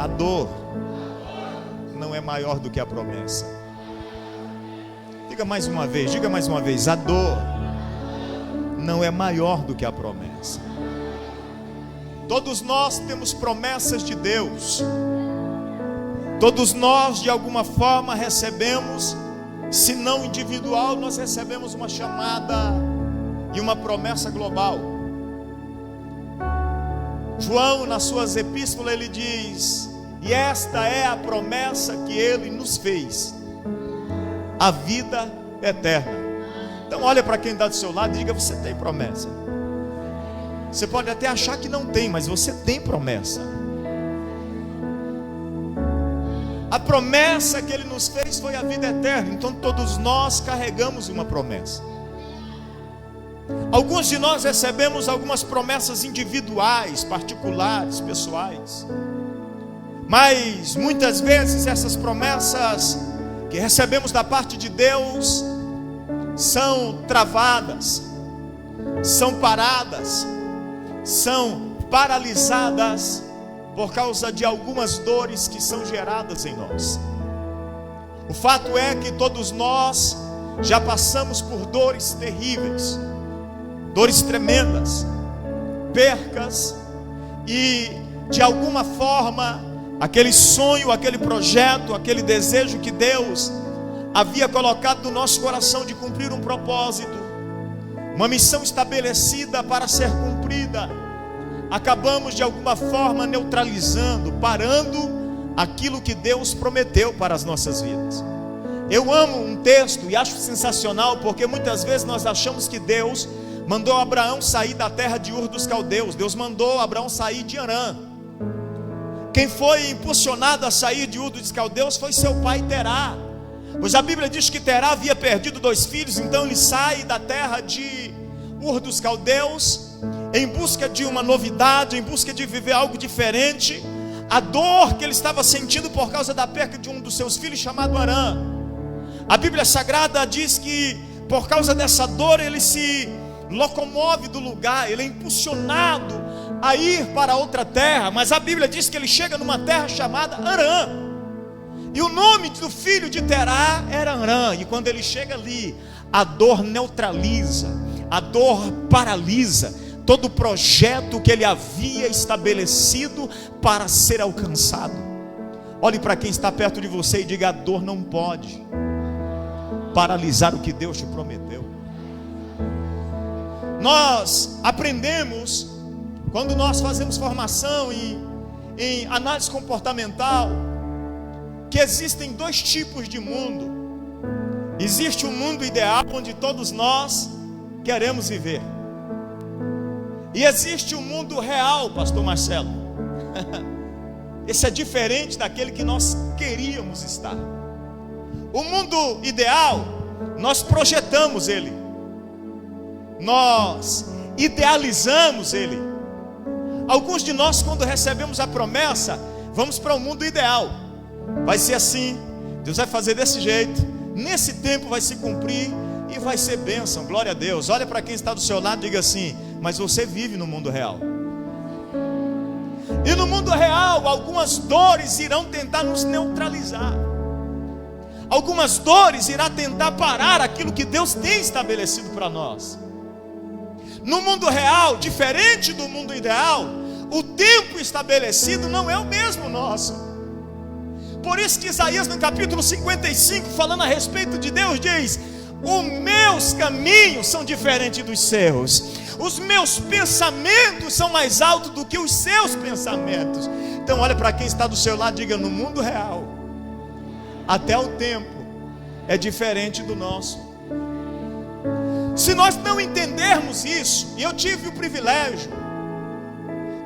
a dor não é maior do que a promessa. Diga mais uma vez, a dor não é maior do que a promessa. Todos nós temos promessas de Deus. Todos nós de alguma forma recebemos, se não individual, nós recebemos uma chamada e uma promessa global. João, nas suas epístolas, ele diz: e esta é a promessa que ele nos fez, a vida eterna. Então olha para quem está do seu lado e diga: você tem promessa. Você pode até achar que não tem, mas você tem promessa. A promessa que ele nos fez foi a vida eterna. Então todos nós carregamos uma promessa. Alguns de nós recebemos algumas promessas individuais, particulares, pessoais. Mas muitas vezes essas promessas que recebemos da parte de Deus são travadas, são paradas, são paralisadas por causa de algumas dores que são geradas em nós. O fato é que todos nós já passamos por dores terríveis, dores tremendas, percas, e de alguma forma aquele sonho, aquele projeto, aquele desejo que Deus havia colocado no nosso coração de cumprir um propósito, uma missão estabelecida para ser cumprida, acabamos de alguma forma neutralizando, parando aquilo que Deus prometeu para as nossas vidas. Eu amo um texto e acho sensacional, porque muitas vezes nós achamos que Deus mandou Abraão sair da terra de Ur dos Caldeus. Deus mandou Abraão sair de Harã. Quem foi impulsionado a sair de Ur dos Caldeus foi seu pai Terá, pois a Bíblia diz que Terá havia perdido 2 filhos. Então ele sai da terra de Ur dos Caldeus em busca de uma novidade, em busca de viver algo diferente. A dor que ele estava sentindo por causa da perca de um dos seus filhos, chamado Harã. A Bíblia Sagrada diz que por causa dessa dor ele se locomove do lugar, ele é impulsionado a ir para outra terra. Mas a Bíblia diz que ele chega numa terra chamada Harã, e o nome do filho de Terá era Harã. E quando ele chega ali, a dor neutraliza, a dor paralisa todo o projeto que ele havia estabelecido para ser alcançado. Olhe para quem está perto de você e diga: a dor não pode paralisar o que Deus te prometeu. Nós aprendemos, quando nós fazemos formação em análise comportamental, que existem 2 tipos de mundo. Existe um mundo ideal, onde todos nós queremos viver, e existe um mundo real, pastor Marcelo. Esse é diferente daquele que nós queríamos estar. O mundo ideal, nós projetamos ele, nós idealizamos ele. Alguns de nós, quando recebemos a promessa, vamos para o mundo ideal. Vai ser assim, Deus vai fazer desse jeito, nesse tempo vai se cumprir e vai ser bênção, glória a Deus. Olha para quem está do seu lado e diga assim: mas você vive no mundo real. E no mundo real, algumas dores irão tentar nos neutralizar. Algumas dores irão tentar parar aquilo que Deus tem estabelecido para nós. No mundo real, diferente do mundo ideal, o tempo estabelecido não é o mesmo nosso. Por isso que Isaías, no capítulo 55, falando a respeito de Deus, diz: os meus caminhos são diferentes dos seus, os meus pensamentos são mais altos do que os seus pensamentos. Então olha para quem está do seu lado e diga: no mundo real, até o tempo é diferente do nosso. Se nós não entendermos isso, e eu tive o privilégio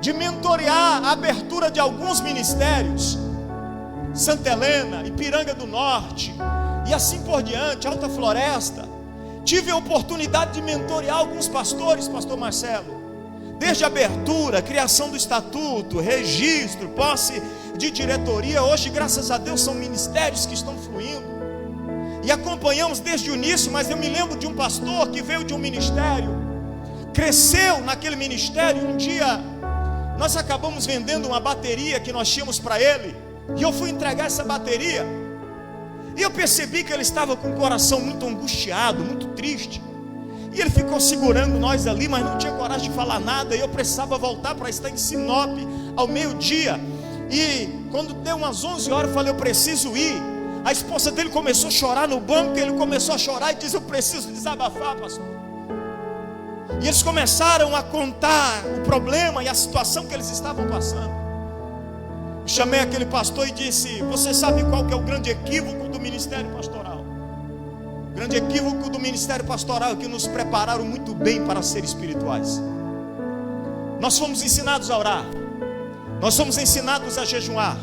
de mentorear a abertura de alguns ministérios, Santa Helena, Ipiranga do Norte, e assim por diante, Alta Floresta. Tive a oportunidade de mentorear alguns pastores, pastor Marcelo, desde a abertura, criação do estatuto, registro, posse de diretoria. Hoje, graças a Deus, são ministérios que estão fluindo, e acompanhamos desde o início. Mas eu me lembro de um pastor que veio de um ministério, cresceu naquele ministério. Um dia nós acabamos vendendo uma bateria que nós tínhamos para ele, e eu fui entregar essa bateria, e eu percebi que ele estava com o coração muito angustiado, muito triste, e ele ficou segurando nós ali, mas não tinha coragem de falar nada, e eu precisava voltar para estar em Sinop ao meio-dia, e quando deu umas 11 horas, eu falei, eu preciso ir. A esposa dele começou a chorar no banco, ele começou a chorar e disse, eu preciso desabafar, pastor. E eles começaram a contar o problema e a situação que eles estavam passando. Eu chamei aquele pastor e disse, você sabe qual que é o grande equívoco do ministério pastoral? O grande equívoco do ministério pastoral é que nos prepararam muito bem para ser espirituais. Nós fomos ensinados a orar, nós somos ensinados a jejuar,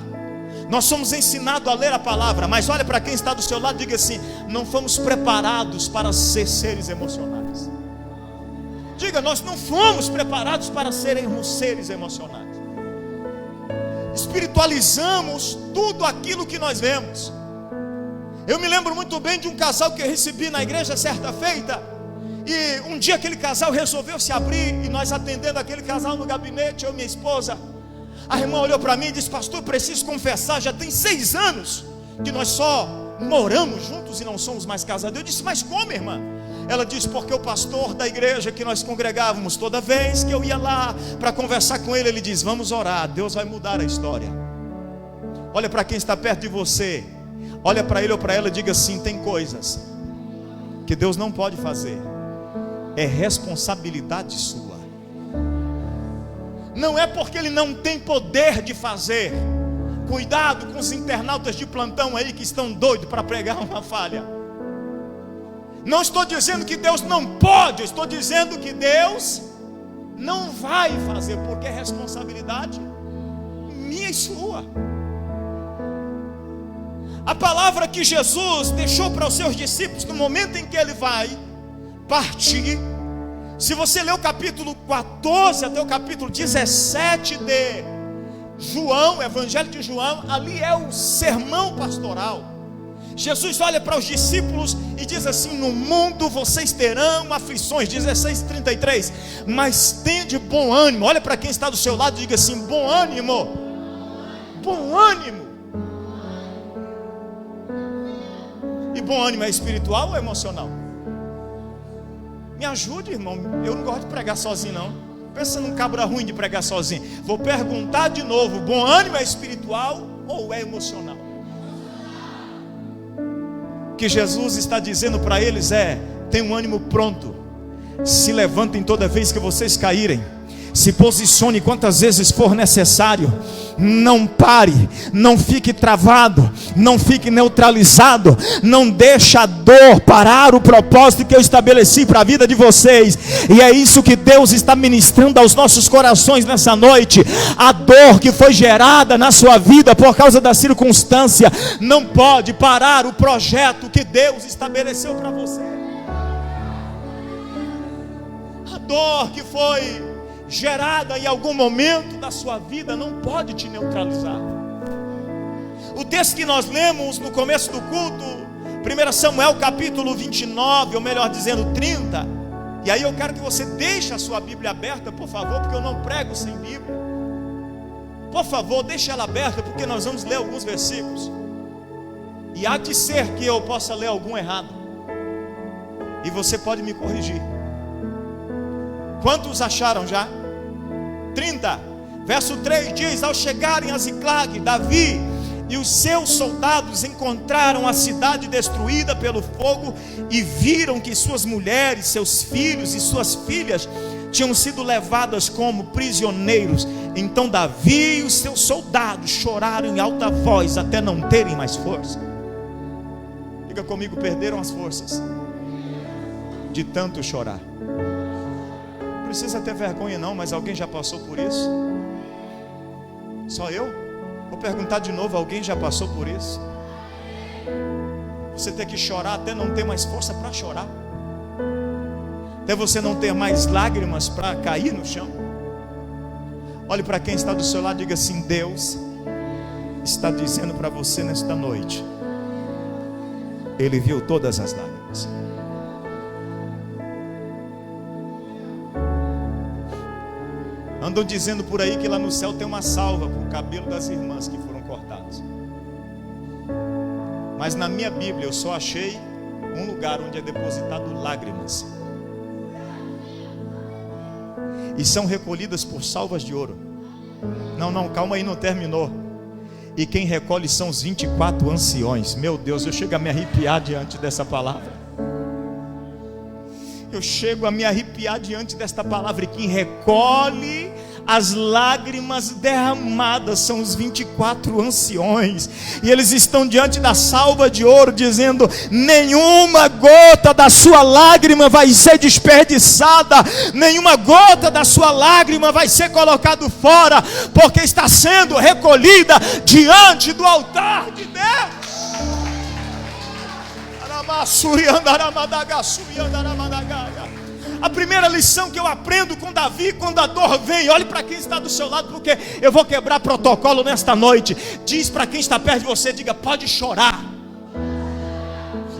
nós somos ensinados a ler a palavra, mas olha para quem está do seu lado e diga assim, não fomos preparados para ser seres emocionais. Diga, nós não fomos preparados para sermos seres emocionais. Espiritualizamos tudo aquilo que nós vemos. Eu me lembro muito bem de um casal que eu recebi na igreja certa feita, e um dia aquele casal resolveu se abrir, e nós atendendo aquele casal no gabinete, eu e minha esposa, a irmã olhou para mim e disse, pastor, preciso confessar, já tem 6 anos que nós só moramos juntos e não somos mais casados. Eu disse, mas como, irmã? Ela disse, porque o pastor da igreja que nós congregávamos, toda vez que eu ia lá para conversar com ele, ele diz, vamos orar, Deus vai mudar a história. Olha para quem está perto de você, olha para ele ou para ela e diga assim, tem coisas que Deus não pode fazer, é responsabilidade sua. Não é porque ele não tem poder de fazer. Cuidado com os internautas de plantão aí que estão doidos para pregar uma falha. Não estou dizendo que Deus não pode, eu estou dizendo que Deus não vai fazer, porque é responsabilidade minha e sua. A palavra que Jesus deixou para os seus discípulos no momento em que ele vai partir, se você ler o capítulo 14 até o capítulo 17 de João, Evangelho de João, ali é o sermão pastoral. Jesus olha para os discípulos e diz assim, no mundo vocês terão aflições, 16:33, mas tende bom ânimo. Olha para quem está do seu lado e diga assim, bom ânimo. Bom ânimo. E bom ânimo é espiritual ou emocional? Me ajude, irmão, eu não gosto de pregar sozinho não. Pensa num cabra ruim de pregar sozinho. Vou perguntar de novo, bom ânimo é espiritual ou é emocional? O que Jesus está dizendo para eles é, tem um ânimo pronto, se levantem toda vez que vocês caírem, se posicione quantas vezes for necessário, não pare, não fique travado, não fique neutralizado, não deixe a dor parar o propósito que eu estabeleci para a vida de vocês. E é isso que Deus está ministrando aos nossos corações nessa noite. A dor que foi gerada na sua vida por causa da circunstância não pode parar o projeto que Deus estabeleceu para você. A dor que foi gerada em algum momento da sua vida não pode te neutralizar. O texto que nós lemos no começo do culto, 1 Samuel capítulo 29, ou melhor dizendo 30, e aí eu quero que você deixe a sua Bíblia aberta, por favor, porque eu não prego sem Bíblia. Por favor, deixe ela aberta, porque nós vamos ler alguns versículos, e há de ser que eu possa ler algum errado, e você pode me corrigir. Quantos acharam já? 30, verso 3 diz, ao chegarem a Ziclag, Davi e os seus soldados encontraram a cidade destruída pelo fogo e viram que suas mulheres, seus filhos e suas filhas tinham sido levadas como prisioneiros. Então Davi e os seus soldados choraram em alta voz até não terem mais força. Diga comigo, perderam as forças de tanto chorar. Não precisa ter vergonha não, mas alguém já passou por isso? Só eu? Vou perguntar de novo, alguém já passou por isso? Você ter que chorar até não ter mais força para chorar, até você não ter mais lágrimas para cair no chão. Olhe para quem está do seu lado e diga assim, Deus está dizendo para você nesta noite, Ele viu todas as lágrimas. Andam dizendo por aí que lá no céu tem uma salva para o cabelo das irmãs que foram cortadas. Mas na minha Bíblia eu só achei um lugar onde é depositado lágrimas. E são recolhidas por salvas de ouro. Não, calma aí, não terminou. E quem recolhe são os 24 anciões. Meu Deus, eu chego a me arrepiar diante dessa palavra. Eu chego a me arrepiar diante desta palavra. E quem recolhe as lágrimas derramadas são os 24 anciões. E eles estão diante da salva de ouro, dizendo: nenhuma gota da sua lágrima vai ser desperdiçada, nenhuma gota da sua lágrima vai ser colocado fora, porque está sendo recolhida diante do altar de Deus. A primeira lição que eu aprendo com Davi, quando a dor vem, olhe para quem está do seu lado, porque eu vou quebrar protocolo nesta noite. Diz para quem está perto de você, diga: pode chorar.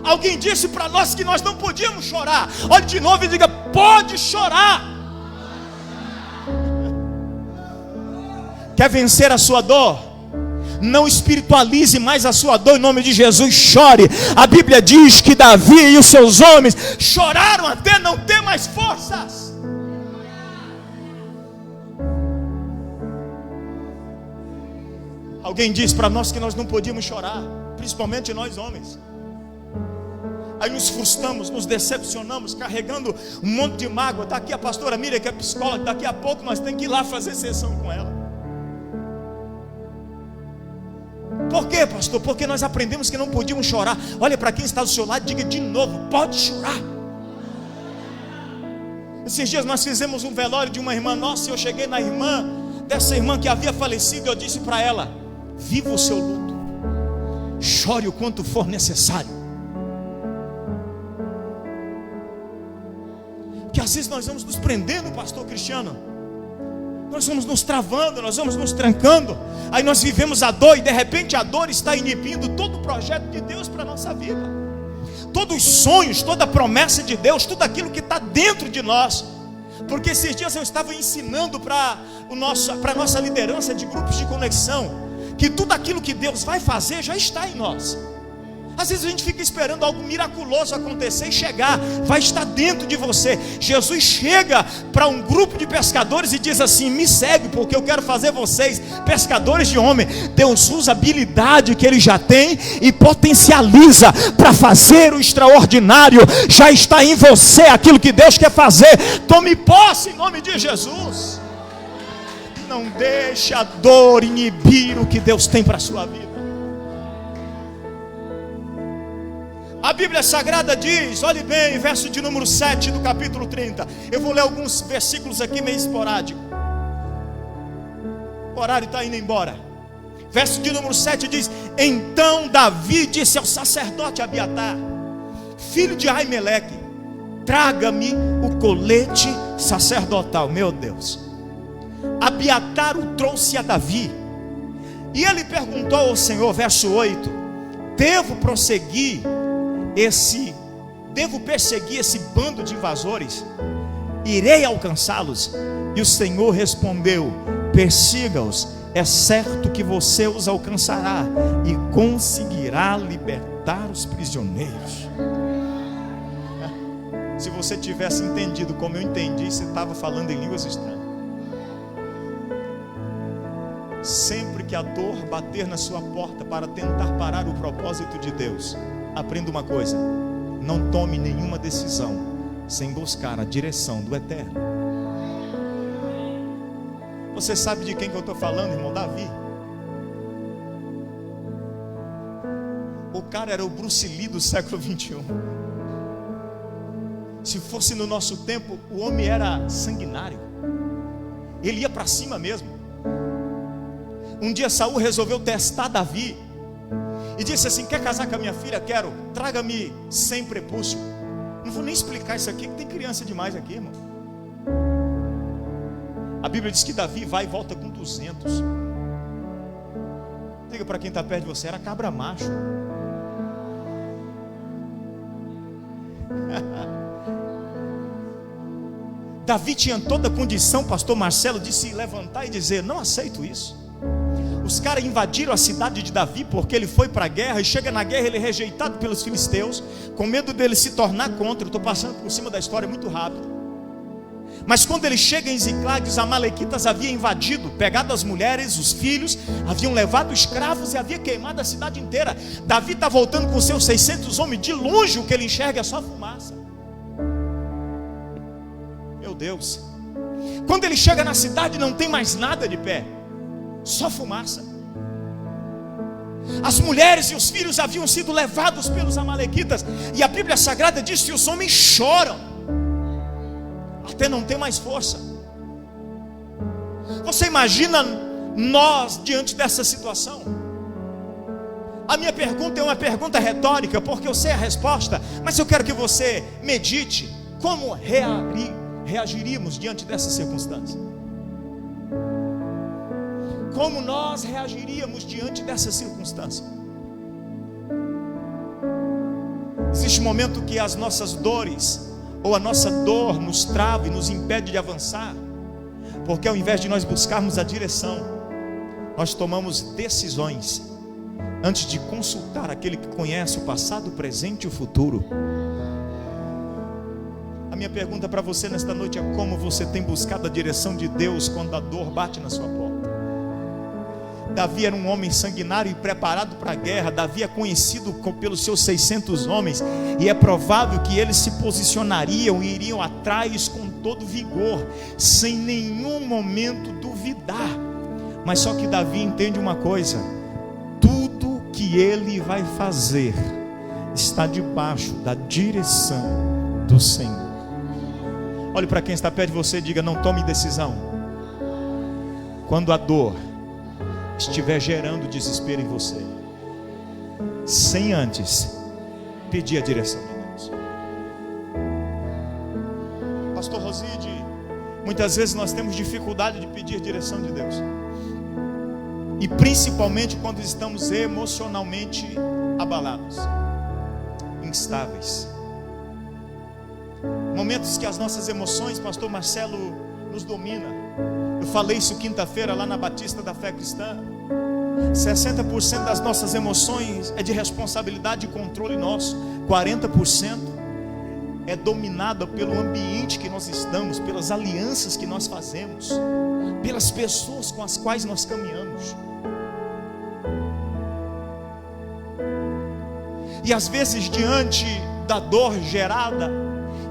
Alguém disse para nós que nós não podíamos chorar. Olhe de novo e diga: pode chorar. Quer vencer a sua dor? Não espiritualize mais a sua dor, em nome de Jesus, chore. A Bíblia diz que Davi e os seus homens choraram até não ter mais forças. Alguém disse para nós que nós não podíamos chorar, principalmente nós homens. Aí nos frustramos, nos decepcionamos, carregando um monte de mágoa. Está aqui a pastora Miriam, que é psicóloga. Daqui a pouco nós temos que ir lá fazer sessão com ela. Por quê, pastor? Porque nós aprendemos que não podíamos chorar. Olha para quem está do seu lado, diga de novo: pode chorar. Esses dias nós fizemos um velório de uma irmã nossa. E eu cheguei na irmã, dessa irmã que havia falecido. Eu disse para ela: viva o seu luto, chore o quanto for necessário. Porque às vezes nós vamos nos prendendo, pastor Cristiano, nós vamos nos travando, nós vamos nos trancando. Aí nós vivemos a dor e de repente a dor está inibindo todo o projeto de Deus para a nossa vida. Todos os sonhos, toda a promessa de Deus, tudo aquilo que está dentro de nós. Porque esses dias eu estava ensinando para a nossa liderança de grupos de conexão, que tudo aquilo que Deus vai fazer já está em nós. Às vezes a gente fica esperando algo miraculoso acontecer e chegar, vai estar dentro de você. Jesus chega para um grupo de pescadores e diz assim: me segue, porque eu quero fazer vocês pescadores de homem. Deus usa a habilidade que ele já tem e potencializa para fazer o extraordinário. Já está em você aquilo que Deus quer fazer. Tome posse em nome de Jesus. Não deixe a dor inibir o que Deus tem para a sua vida. A Bíblia Sagrada diz, olhe bem, verso de número 7 do capítulo 30. Eu vou ler alguns versículos aqui meio esporádico. O horário está indo embora. Verso de número 7 diz: então Davi disse ao sacerdote Abiatar, filho de Aimeleque: traga-me o colete sacerdotal. Meu Deus. Abiatar o trouxe a Davi. E ele perguntou ao Senhor, verso 8: devo perseguir esse bando de invasores? Irei alcançá-los? E o Senhor respondeu: persiga-os, é certo que você os alcançará e conseguirá libertar os prisioneiros. Se você tivesse entendido como eu entendi, você estava falando em línguas estranhas. Sempre que a dor bater na sua porta para tentar parar o propósito de Deus, aprenda uma coisa: não tome nenhuma decisão sem buscar a direção do Eterno. Você sabe de quem que eu estou falando, irmão? Davi. O cara era o Bruce Lee do século 21. Se fosse no nosso tempo, o homem era sanguinário. Ele ia para cima mesmo. Um dia Saul resolveu testar Davi e disse assim: quer casar com a minha filha? Quero. Traga-me 100 prepúcio. Não vou nem explicar isso aqui, que tem criança demais aqui, irmão. A Bíblia diz que Davi vai e volta com 200. Diga para quem está perto de você: era cabra macho. Davi tinha toda a condição, pastor Marcelo, de se levantar e dizer: não aceito isso. Os caras invadiram a cidade de Davi porque ele foi para a guerra, e chega na guerra ele é rejeitado pelos filisteus, com medo dele se tornar contra. Eu estou passando por cima da história muito rápido. Mas quando ele chega em Ziclag, os amalequitas haviam invadido, pegado as mulheres, os filhos, haviam levado escravos e havia queimado a cidade inteira. Davi está voltando com seus 600 homens, de longe o que ele enxerga é só fumaça. Meu Deus. Quando ele chega na cidade não tem mais nada de pé, só fumaça. As mulheres e os filhos haviam sido levados pelos amalequitas, e a Bíblia Sagrada diz que os homens choram, até não ter mais força. Você imagina nós diante dessa situação? A minha pergunta é uma pergunta retórica, porque eu sei a resposta, mas eu quero que você medite. Como reagiríamos diante dessa circunstância? Como nós reagiríamos diante dessa circunstância? Existe um momento que as nossas dores, ou a nossa dor, nos trava e nos impede de avançar, porque ao invés de nós buscarmos a direção, nós tomamos decisões antes de consultar aquele que conhece o passado, o presente e o futuro. A minha pergunta para você nesta noite é: como você tem buscado a direção de Deus quando a dor bate na sua porta? Davi era um homem sanguinário e preparado para a guerra. Davi é conhecido pelos seus 600 homens, e é provável que eles se posicionariam e iriam atrás com todo vigor, sem nenhum momento duvidar. Mas só que Davi entende uma coisa: tudo que ele vai fazer está debaixo da direção do Senhor. Olhe para quem está perto de você e diga: não tome decisão quando a dor estiver gerando desespero em você, sem antes pedir a direção de Deus. Pastor Roside, muitas vezes nós temos dificuldade de pedir direção de Deus, e principalmente quando estamos emocionalmente abalados, instáveis, momentos que as nossas emoções, pastor Marcelo, nos domina. Eu falei isso quinta-feira lá na Batista da Fé Cristã. 60% das nossas emoções é de responsabilidade e controle nosso. 40% é dominada pelo ambiente que nós estamos, pelas alianças que nós fazemos, pelas pessoas com as quais nós caminhamos. E às vezes, diante da dor gerada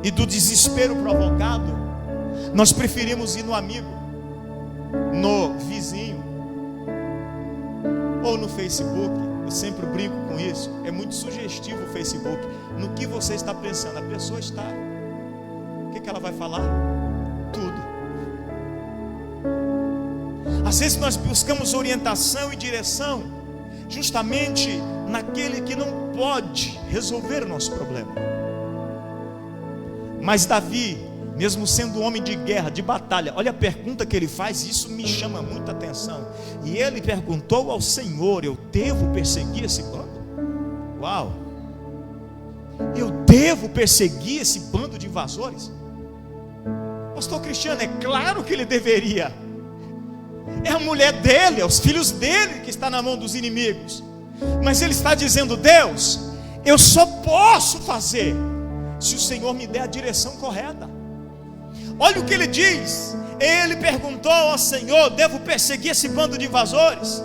e do desespero provocado, nós preferimos ir no amigo, no vizinho, ou no Facebook. Eu sempre brinco com isso. É muito sugestivo o Facebook. No que você está pensando, a pessoa está. O que ela vai falar? Tudo. Às vezes nós buscamos orientação e direção justamente naquele que não pode resolver o nosso problema. Mas Davi, mesmo sendo um homem de guerra, de batalha, olha a pergunta que ele faz, isso me chama muita atenção. E ele perguntou ao Senhor: eu devo perseguir esse bando? Uau! Eu devo perseguir esse bando de invasores? Pastor Cristiano, é claro que ele deveria. É a mulher dele, é os filhos dele que está na mão dos inimigos. Mas ele está dizendo: Deus, eu só posso fazer se o Senhor me der a direção correta. Olha o que ele diz. Ele perguntou ao Senhor: devo perseguir esse bando de invasores?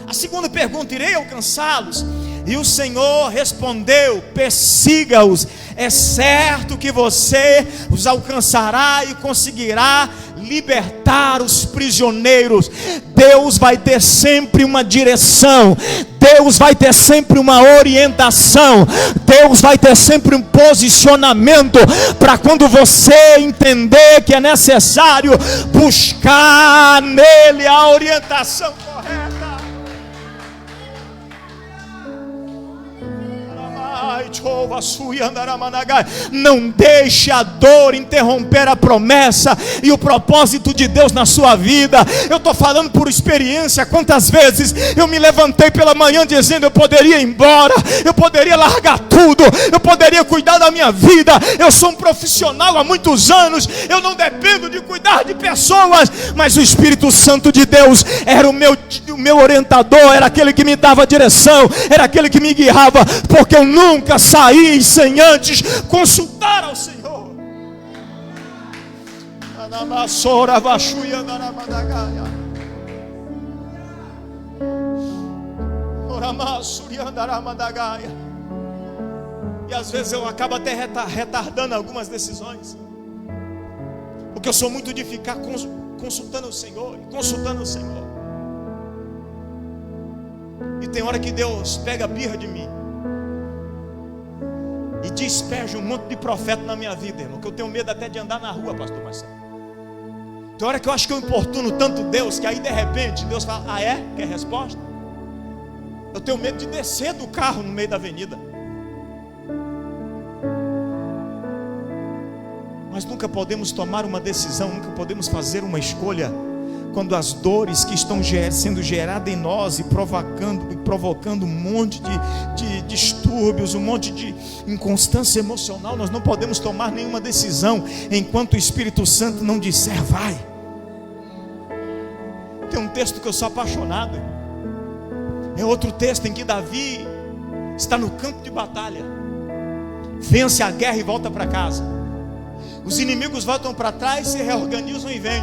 A segunda pergunta: irei alcançá-los? E o Senhor respondeu: persiga-os, é certo que você os alcançará e conseguirá libertar os prisioneiros. Deus vai ter sempre uma direção, Deus vai ter sempre uma orientação, Deus vai ter sempre um posicionamento, para quando você entender que é necessário buscar nele a orientação correta. Não deixe a dor interromper a promessa e o propósito de Deus na sua vida. Eu estou falando por experiência. Quantas vezes eu me levantei pela manhã dizendo: eu poderia ir embora, eu poderia largar tudo, eu poderia cuidar da minha vida. Eu sou um profissional há muitos anos, eu não dependo de cuidar de pessoas. Mas o Espírito Santo de Deus era o meu orientador, era aquele que me dava direção, era aquele que me guiava, porque eu nunca saí sem antes consultar ao Senhor. E às vezes eu acabo até retardando algumas decisões, porque eu sou muito de ficar consultando o Senhor, consultando o Senhor. E tem hora que Deus pega a birra de mim e despeja um monte de profeta na minha vida, irmão, que eu tenho medo até de andar na rua, pastor Marcelo. Tem hora que eu acho que eu importuno tanto Deus, que aí de repente Deus fala: ah é? Quer resposta? Eu tenho medo de descer do carro no meio da avenida. Mas nunca podemos tomar uma decisão, nunca podemos fazer uma escolha quando as dores que estão sendo geradas em nós e provocando um monte de distúrbios, um monte de inconstância emocional. Nós não podemos tomar nenhuma decisão enquanto o Espírito Santo não disser: vai. Tem um texto que eu sou apaixonado, é outro texto em que Davi está no campo de batalha, vence a guerra e volta para casa. Os inimigos voltam para trás, se reorganizam e vêm.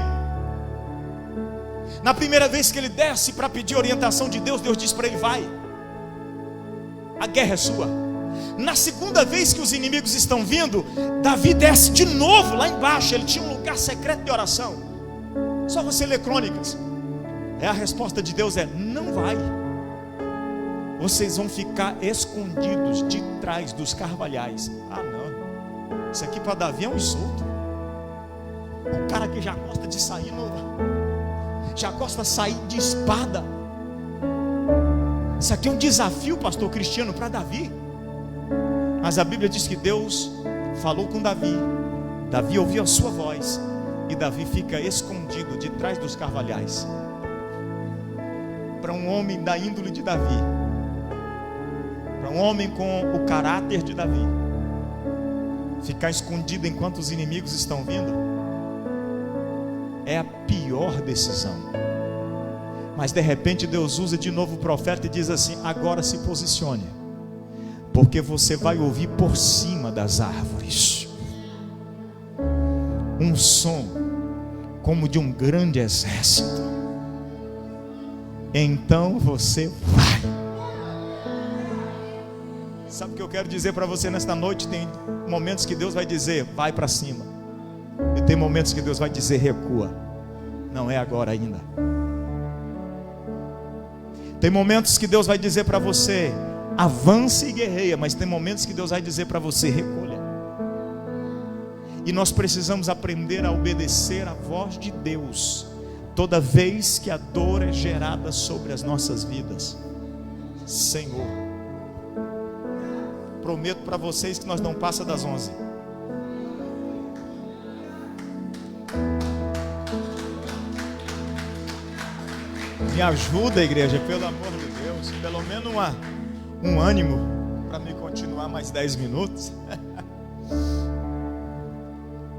Na primeira vez que ele desce para pedir orientação de Deus, Deus diz para ele: vai, a guerra é sua. Na segunda vez que os inimigos estão vindo, Davi desce de novo lá embaixo. Ele tinha um lugar secreto de oração. Só você lê Crônicas. A resposta de Deus é: não vai. Vocês vão ficar escondidos de trás dos carvalhais. Ah não, isso aqui para Davi é um insulto. O cara que já gosta de sair já gosta de sair de espada. Isso aqui é um desafio, pastor Cristiano, para Davi. Mas a Bíblia diz que Deus falou com Davi. Davi ouviu a sua voz e Davi fica escondido de trás dos carvalhais. Para um homem da índole de Davi, para um homem com o caráter de Davi, ficar escondido enquanto os inimigos estão vindo é a pior decisão. Mas de repente Deus usa de novo o profeta e diz assim: agora se posicione, porque você vai ouvir por cima das árvores um som como de um grande exército. Então você vai. Sabe o que eu quero dizer para você nesta noite? Tem momentos que Deus vai dizer: vai para cima. E tem momentos que Deus vai dizer: recua. Não é agora ainda. Tem momentos que Deus vai dizer para você: avance e guerreia. Mas tem momentos que Deus vai dizer para você: recolha. E nós precisamos aprender a obedecer a voz de Deus toda vez que a dor é gerada sobre as nossas vidas. Senhor, prometo para vocês que nós não passa das 11. Me ajuda, igreja, pelo amor de Deus. Pelo menos um ânimo para me continuar mais 10 minutos.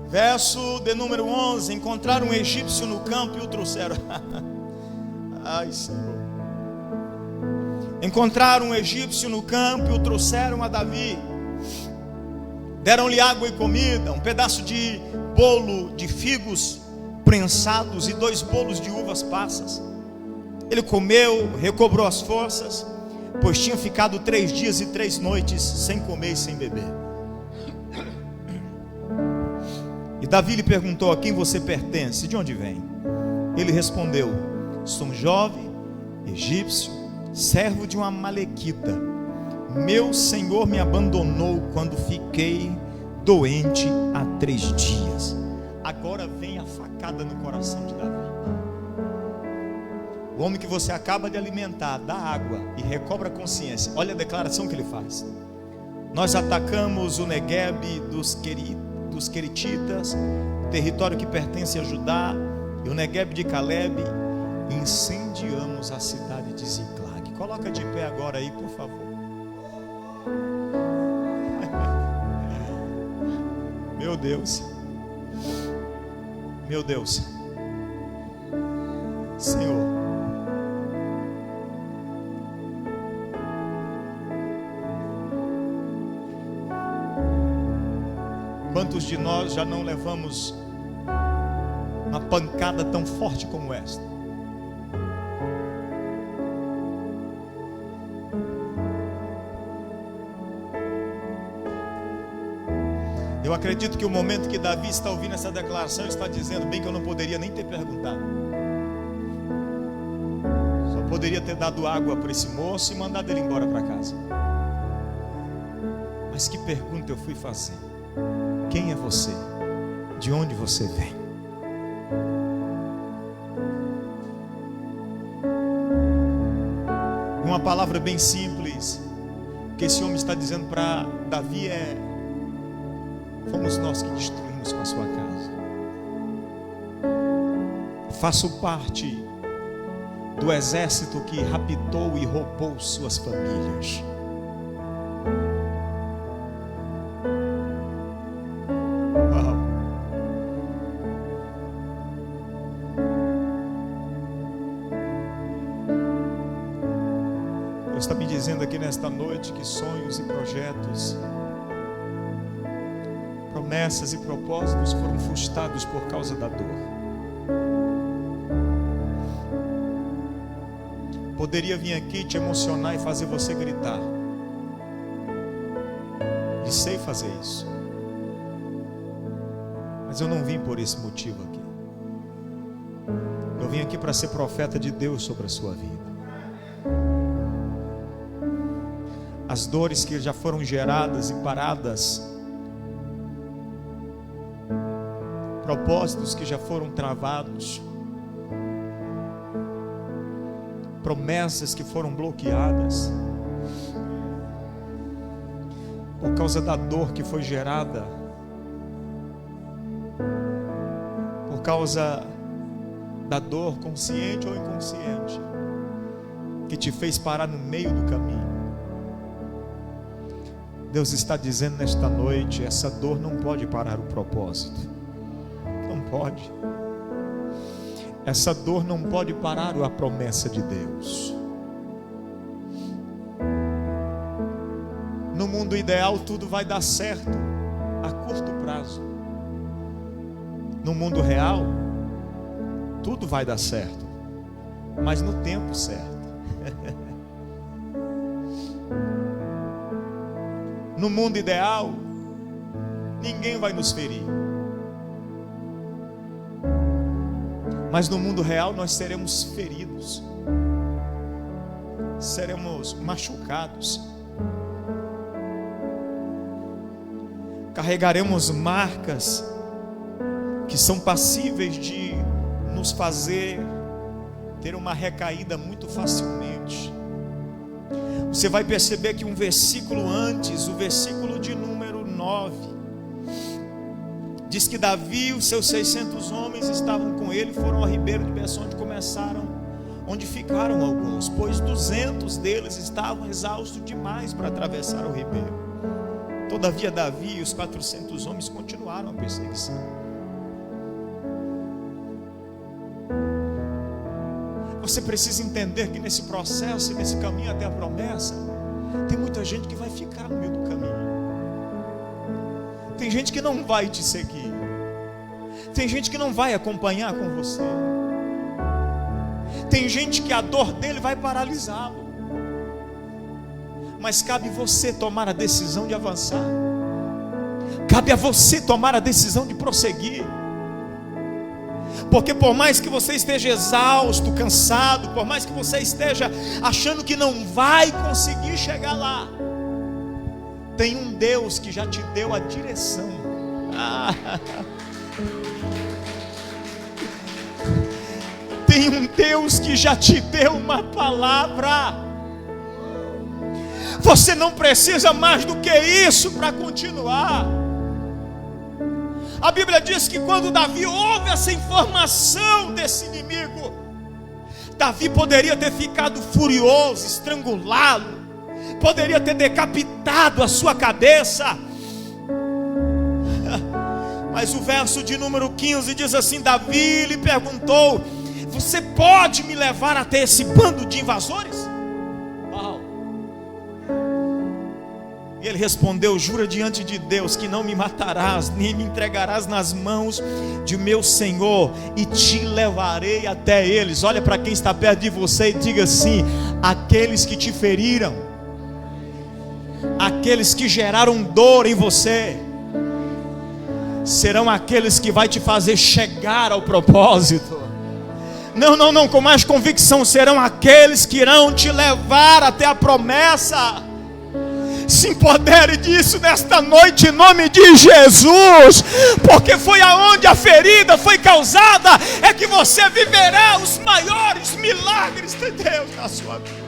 Verso de número 11: encontraram um egípcio no campo e o trouxeram. Ai, Senhor. Encontraram um egípcio no campo e o trouxeram a Davi. Deram-lhe água e comida, um pedaço de bolo de figos prensados e 2 bolos de uvas passas. Ele comeu, recobrou as forças, pois tinha ficado 3 dias e 3 noites sem comer e sem beber. E Davi lhe perguntou: a quem você pertence? De onde vem? Ele respondeu: sou um jovem egípcio, servo de uma amalequita. Meu senhor me abandonou quando fiquei doente há 3 dias. Agora vem a facada no coração de Davi. O homem que você acaba de alimentar, dá água e recobra a consciência. Olha a declaração que ele faz: Nós atacamos o Negueb dos Queretitas, território que pertence a Judá, e o Negueb de Caleb, e incendiamos a cidade de Ziclag. Coloca de pé agora aí, por favor. Meu Deus, meu Deus, Senhor, quantos de nós já não levamos uma pancada tão forte como esta? Eu acredito que o momento que Davi está ouvindo essa declaração, está dizendo: bem que eu não poderia nem ter perguntado, só poderia ter dado água para esse moço e mandado ele embora para casa. Mas que pergunta eu fui fazer? Quem é você? De onde você vem? Uma palavra bem simples que esse homem está dizendo para Davi é: fomos nós que destruímos com a sua casa. Faço parte do exército que raptou e roubou suas famílias. Uau. Deus está me dizendo aqui nesta noite que sonhos e projetos, promessas e propósitos foram frustrados por causa da dor. Poderia vir aqui te emocionar e fazer você gritar, e sei fazer isso, mas eu não vim por esse motivo aqui. Eu vim aqui para ser profeta de Deus sobre a sua vida. As dores que já foram geradas e paradas, propósitos que já foram travados, promessas que foram bloqueadas por causa da dor que foi gerada, por causa da dor consciente ou inconsciente que te fez parar no meio do caminho. Deus está dizendo nesta noite: essa dor não pode parar o propósito. Não pode. Essa dor não pode parar a promessa de Deus. No mundo ideal tudo vai dar certo a curto prazo. No mundo real tudo vai dar certo, mas no tempo certo. No mundo ideal ninguém vai nos ferir, mas no mundo real nós seremos feridos, seremos machucados, carregaremos marcas que são passíveis de nos fazer ter uma recaída muito facilmente. Você vai perceber que um versículo antes, o versículo de número 9, diz que Davi e os seus 600 homens estavam com ele, foram ao ribeiro de Besson, onde ficaram alguns, pois 200 deles estavam exaustos demais para atravessar o ribeiro. Todavia Davi e os 400 homens continuaram a perseguição. Você precisa entender que nesse processo e nesse caminho até a promessa, tem muita gente que vai ficar no meio do caminho. Tem gente que não vai te seguir. Tem gente que não vai acompanhar com você. Tem gente que a dor dele vai paralisá-lo. Mas cabe você tomar a decisão de avançar. Cabe a você tomar a decisão de prosseguir. Porque por mais que você esteja exausto, cansado, por mais que você esteja achando que não vai conseguir chegar lá, tem um Deus que já te deu a direção. Tem um Deus que já te deu uma palavra. Você não precisa mais do que isso para continuar. A Bíblia diz que quando Davi ouve essa informação desse inimigo, Davi poderia ter ficado furioso, estrangulá-lo, poderia ter decapitado a sua cabeça. Mas o verso de número 15 diz assim: Davi lhe perguntou: você pode me levar até esse bando de invasores? E ele respondeu: jura diante de Deus que não me matarás, nem me entregarás nas mãos de meu senhor, e te levarei até eles. Olha para quem está perto de você e diga assim: aqueles que te feriram, aqueles que geraram dor em você, serão aqueles que vai te fazer chegar ao propósito. Não, com mais convicção, serão aqueles que irão te levar até a promessa. Se empodere disso nesta noite, em nome de Jesus, porque foi aonde a ferida foi causada, é que você viverá os maiores milagres de Deus na sua vida.